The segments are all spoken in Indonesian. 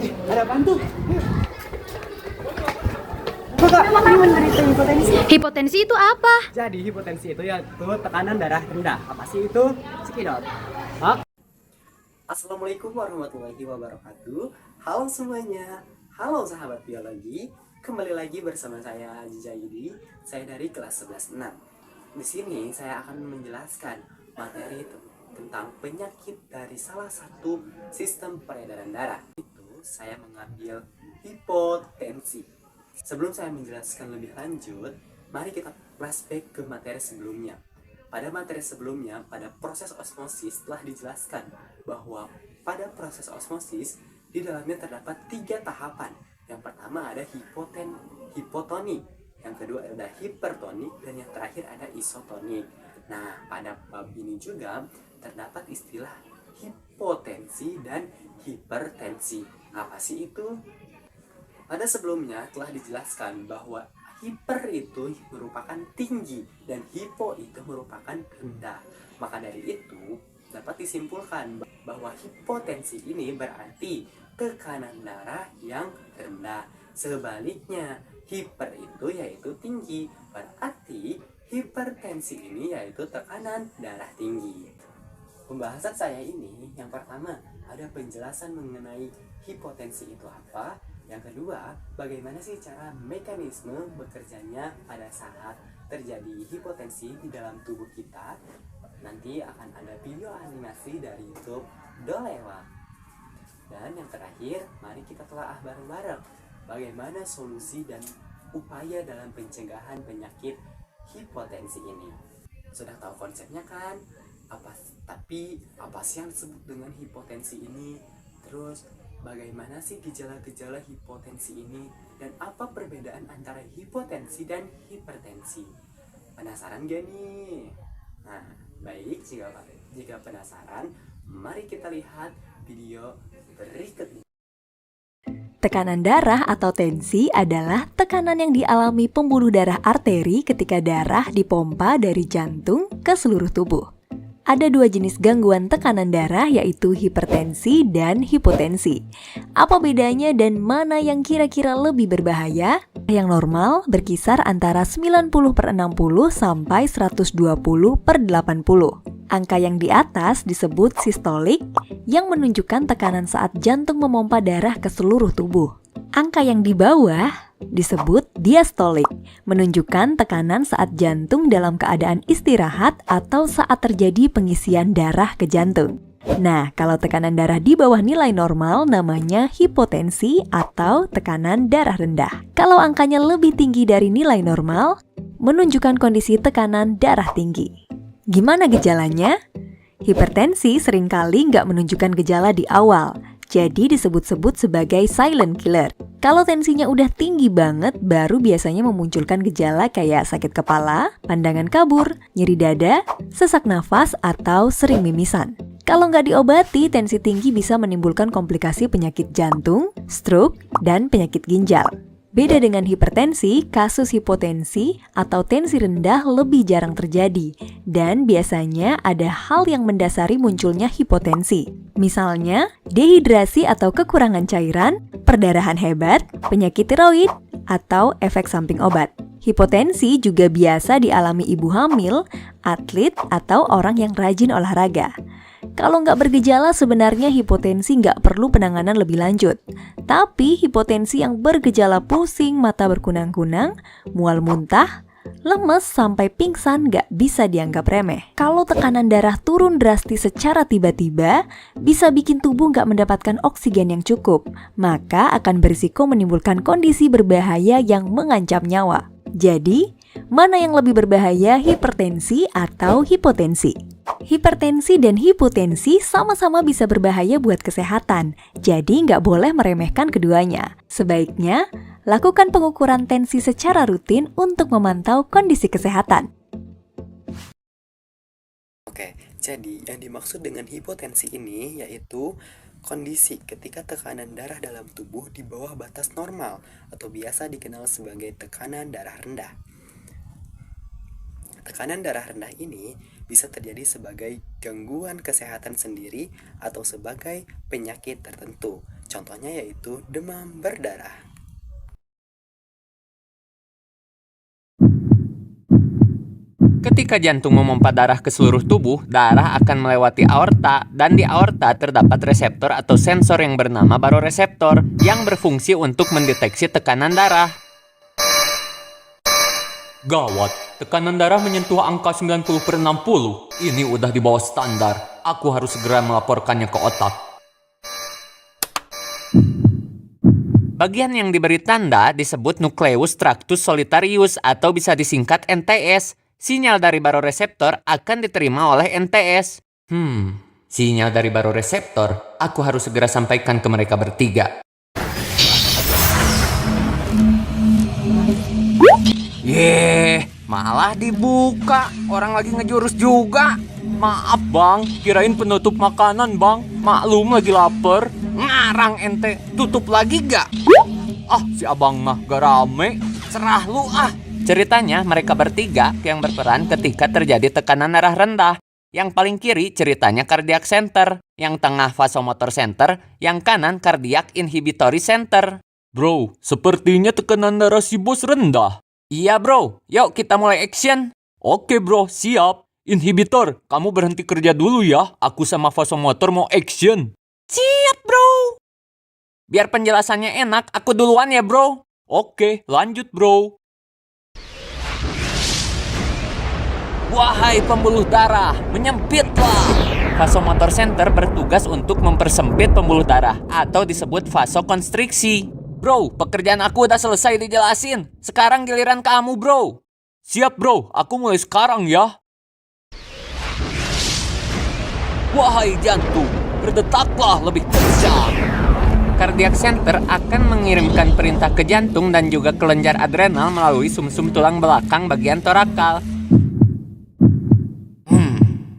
Ada apaan tuh? Memang kamu menderita hipotensi? Hipotensi itu apa? Jadi hipotensi itu yaitu tekanan darah rendah. Apa sih itu? Cekidot. Hah? Assalamualaikum warahmatullahi wabarakatuh. Halo semuanya. Halo sahabat biologi. Kembali lagi bersama saya Aji Jaidi. Saya dari kelas 11-6. Di sini saya akan menjelaskan materi itu tentang penyakit dari salah satu sistem peredaran darah. Itu saya mengambil hipotensi. Sebelum saya menjelaskan lebih lanjut, mari kita flashback ke materi sebelumnya. Pada materi sebelumnya, pada proses osmosis telah dijelaskan bahwa pada proses osmosis di dalamnya terdapat 3 tahapan. Yang pertama ada hipotonik, yang kedua ada hipertonik, dan yang terakhir ada isotonik. Nah, pada bab ini juga terdapat istilah hipotensi dan hipertensi. Apa sih itu? Pada sebelumnya telah dijelaskan bahwa hiper itu merupakan tinggi dan hipo itu merupakan rendah. Maka dari itu dapat disimpulkan bahwa hipotensi ini berarti tekanan darah yang rendah. Sebaliknya hiper itu yaitu tinggi, berarti hipertensi ini yaitu tekanan darah tinggi. Pembahasan saya ini yang pertama ada penjelasan mengenai hipotensi itu apa. Yang kedua, bagaimana sih cara mekanisme bekerjanya pada saat terjadi hipotensi di dalam tubuh kita. Nanti akan ada video animasi dari YouTube Dolewa. Dan yang terakhir, mari kita telaah bareng-bareng bagaimana solusi dan upaya dalam pencegahan penyakit hipotensi ini. Sudah tahu konsepnya kan? Tapi apa sih yang disebut dengan hipotensi ini? Terus bagaimana sih gejala-gejala hipotensi ini? Dan apa perbedaan antara hipotensi dan hipertensi? Penasaran gak nih? Nah, baik, jika penasaran, mari kita lihat video berikut ini. Tekanan darah atau tensi adalah tekanan yang dialami pembuluh darah arteri ketika darah dipompa dari jantung ke seluruh tubuh. Ada 2 jenis gangguan tekanan darah yaitu hipertensi dan hipotensi. Apa bedanya dan mana yang kira-kira lebih berbahaya? Yang normal berkisar antara 90/60 sampai 120/80. Angka yang di atas disebut sistolik yang menunjukkan tekanan saat jantung memompa darah ke seluruh tubuh. Angka yang di bawah disebut diastolik, menunjukkan tekanan saat jantung dalam keadaan istirahat atau saat terjadi pengisian darah ke jantung. Nah, kalau tekanan darah di bawah nilai normal namanya hipotensi atau tekanan darah rendah. Kalau angkanya lebih tinggi dari nilai normal, menunjukkan kondisi tekanan darah tinggi. Gimana gejalanya? Hipertensi seringkali nggak menunjukkan gejala di awal, jadi disebut-sebut sebagai silent killer. Kalau tensinya udah tinggi banget, baru biasanya memunculkan gejala kayak sakit kepala, pandangan kabur, nyeri dada, sesak nafas, atau sering mimisan. Kalau nggak diobati, tensi tinggi bisa menimbulkan komplikasi penyakit jantung, stroke, dan penyakit ginjal. Beda dengan hipertensi, kasus hipotensi atau tensi rendah lebih jarang terjadi, dan biasanya ada hal yang mendasari munculnya hipotensi. Misalnya, dehidrasi atau kekurangan cairan, perdarahan hebat, penyakit tiroid, atau efek samping obat. Hipotensi juga biasa dialami ibu hamil, atlet, atau orang yang rajin olahraga. Kalau nggak bergejala, sebenarnya hipotensi nggak perlu penanganan lebih lanjut. Tapi hipotensi yang bergejala pusing, mata berkunang-kunang, mual muntah, lemes sampai pingsan nggak bisa dianggap remeh. Kalau tekanan darah turun drastis secara tiba-tiba, bisa bikin tubuh nggak mendapatkan oksigen yang cukup, maka akan berisiko menimbulkan kondisi berbahaya yang mengancam nyawa. Jadi, mana yang lebih berbahaya, hipertensi atau hipotensi? Hipertensi dan hipotensi sama-sama bisa berbahaya buat kesehatan, jadi nggak boleh meremehkan keduanya. Sebaiknya, lakukan pengukuran tensi secara rutin untuk memantau kondisi kesehatan. Oke, jadi yang dimaksud dengan hipotensi ini yaitu kondisi ketika tekanan darah dalam tubuh di bawah batas normal atau biasa dikenal sebagai tekanan darah rendah. Tekanan darah rendah ini bisa terjadi sebagai gangguan kesehatan sendiri atau sebagai penyakit tertentu. Contohnya yaitu demam berdarah. Ketika jantung memompa darah ke seluruh tubuh, darah akan melewati aorta, dan di aorta terdapat reseptor atau sensor yang bernama baroreseptor yang berfungsi untuk mendeteksi tekanan darah. Gawat, tekanan darah menyentuh angka 90/60. Ini udah di bawah standar. Aku harus segera melaporkannya ke otak. Bagian yang diberi tanda disebut nukleus tractus solitarius atau bisa disingkat NTS. Sinyal dari baroreseptor akan diterima oleh NTS. Sinyal dari baroreseptor, aku harus segera sampaikan ke mereka bertiga. Malah dibuka. Orang lagi ngejurus juga. Maaf bang, kirain penutup makanan bang. Maklum lagi lapar. Ngarang ente, tutup lagi gak? Si abang mah gak rame. Serah lu ah. Ceritanya mereka bertiga yang berperan ketika terjadi tekanan darah rendah. Yang paling kiri ceritanya cardiac center, yang tengah vasomotor center, yang kanan cardiac inhibitory center. Bro, sepertinya tekanan darah si bos rendah. Iya bro, yuk kita mulai action. Oke bro, siap. Inhibitor, kamu berhenti kerja dulu ya. Aku sama vasomotor mau action. Siap bro. Biar penjelasannya enak, aku duluan ya bro. Oke, lanjut bro. Wahai pembuluh darah, menyempitlah. Vasomotor center bertugas untuk mempersempit pembuluh darah atau disebut vasokonstriksi. Bro, pekerjaan aku udah selesai dijelasin. Sekarang giliran kamu, bro. Siap, bro. Aku mulai sekarang ya. Wahai jantung, berdetaklah lebih kencang. Cardiac center akan mengirimkan perintah ke jantung dan juga kelenjar adrenal melalui sumsum tulang belakang bagian torakal.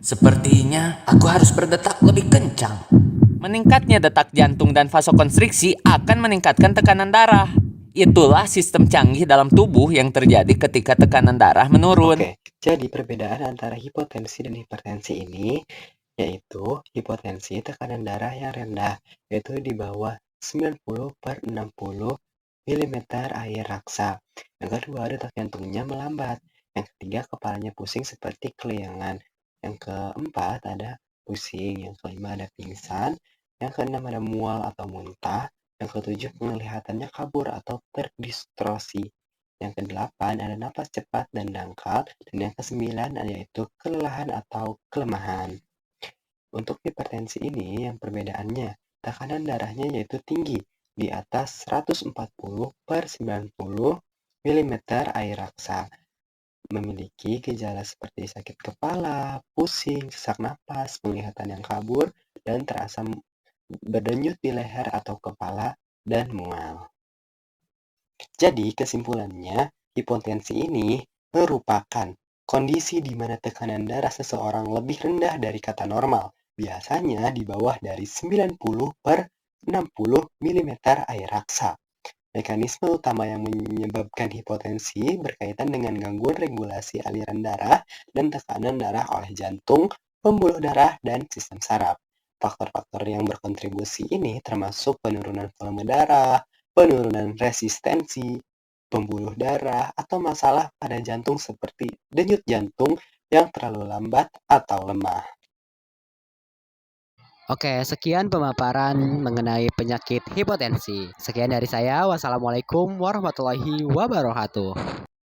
Sepertinya aku harus berdetak lebih kencang. Meningkatnya detak jantung dan vasokonstriksi akan meningkatkan tekanan darah. Itulah sistem canggih dalam tubuh yang terjadi ketika tekanan darah menurun. Oke, jadi perbedaan antara hipotensi dan hipertensi ini yaitu hipotensi tekanan darah yang rendah, yaitu di bawah 90/60 mm air raksa. Yang kedua, detak jantungnya melambat. Yang ketiga, kepalanya pusing seperti keliangan. Yang keempat, ada pusing. Yang kelima, ada pingsan. Yang keenam, ada mual atau muntah. Yang ketujuh, penglihatannya kabur atau terdistorsi. Yang kedelapan, ada napas cepat dan dangkal. Dan yang kesembilan, yaitu kelelahan atau kelemahan. Untuk hipertensi ini, yang perbedaannya, tekanan darahnya yaitu tinggi, di atas 140/90 mm air raksa. Memiliki gejala seperti sakit kepala, pusing, sesak napas, penglihatan yang kabur, dan terasa berdenyut di leher atau kepala, dan mual. Jadi kesimpulannya, hipotensi ini merupakan kondisi di mana tekanan darah seseorang lebih rendah dari kata normal, biasanya di bawah dari 90/60 mm air raksa. Mekanisme utama yang menyebabkan hipotensi berkaitan dengan gangguan regulasi aliran darah dan tekanan darah oleh jantung, pembuluh darah, dan sistem saraf. Faktor-faktor yang berkontribusi ini termasuk penurunan volume darah, penurunan resistensi pembuluh darah, atau masalah pada jantung seperti denyut jantung yang terlalu lambat atau lemah. Oke, sekian pemaparan mengenai penyakit hipotensi. Sekian dari saya. Wassalamualaikum warahmatullahi wabarakatuh.